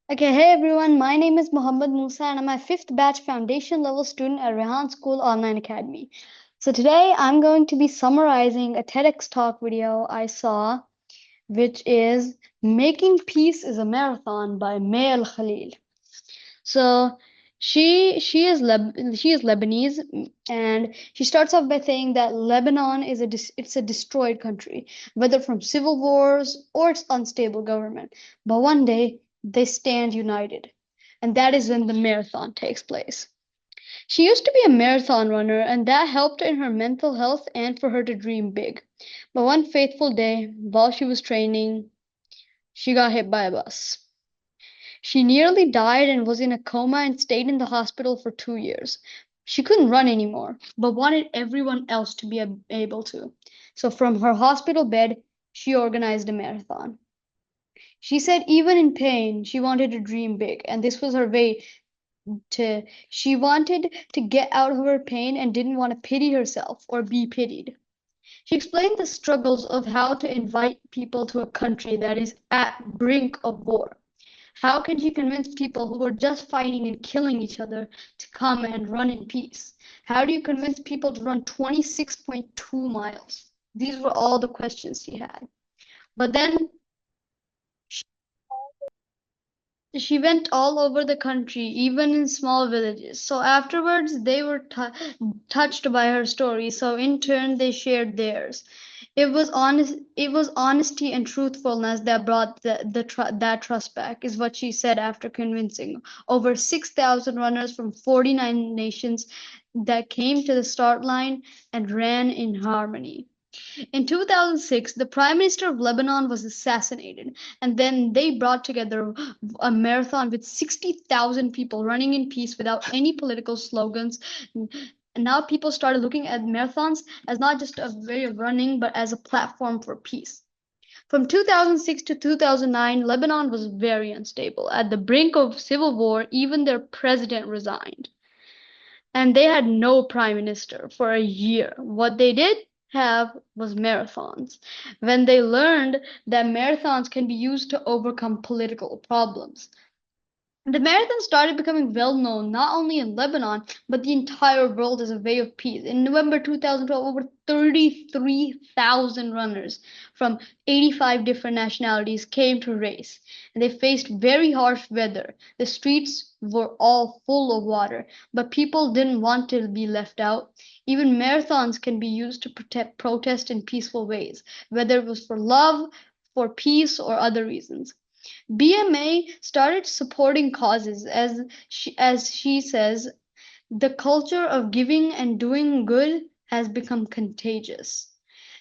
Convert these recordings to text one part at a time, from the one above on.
Okay, hey everyone, my name is Mohammed Musa and I'm a fifth batch foundation level student at Rehan School Online Academy. So today I'm going to be summarizing a TEDx talk video I saw, which is Making Peace is a Marathon by El-Khalil. So she is Lebanese, and she starts off by saying that Lebanon is it's a destroyed country, whether from civil wars or its unstable government. But one day they stand united, and that is when the marathon takes place. She used to be a marathon runner, and that helped in her mental health and for her to dream big. But one fateful day, while she was training, she got hit by a bus. She nearly died and was in a coma and stayed in the hospital for 2 years. She couldn't run anymore, but wanted everyone else to be able to. So from her hospital bed, she organized a marathon. She said even in pain, she wanted to dream big, and this was her way she wanted to get out of her pain and didn't want to pity herself or be pitied. She explained the struggles of how to invite people to a country that is at brink of war. How can she convince people who are just fighting and killing each other to come and run in peace? How do you convince people to run 26.2 miles? These were all the questions she had. But then she went all over the country, even in small villages. So afterwards, they were touched by her story. So in turn, they shared theirs. It was honest. It was honesty and truthfulness that brought that trust back, is what she said after convincing over 6,000 runners from 49 nations that came to the start line and ran in harmony. In 2006, the Prime Minister of Lebanon was assassinated, and then they brought together a marathon with 60,000 people running in peace without any political slogans. And now people started looking at marathons as not just a way of running, but as a platform for peace. From 2006 to 2009, Lebanon was very unstable. At the brink of civil war, even their president resigned. And they had no prime minister for a year. What they did have was marathons. When they learned that marathons can be used to overcome political problems. The marathon started becoming well known not only in Lebanon, but the entire world as a way of peace. In November 2012, over 33,000 runners from 85 different nationalities came to race, and they faced very harsh weather. The streets were all full of water, but people didn't want to be left out. Even marathons can be used to protest in peaceful ways, whether it was for love, for peace, or other reasons. BMA started supporting causes as she says, the culture of giving and doing good has become contagious.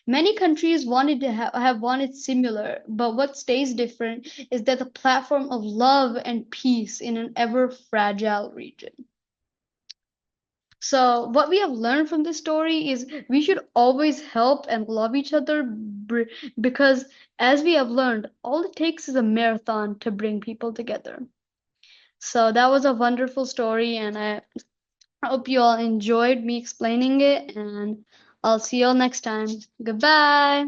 Many countries wanted to have wanted similar, but what stays different is that the platform of love and peace in an ever fragile region. So, what we have learned from this story is we should always help and love each other because, as we have learned, all it takes is a marathon to bring people together. So, that was a wonderful story, and I hope you all enjoyed me explaining it, and I'll see you all next time. Goodbye.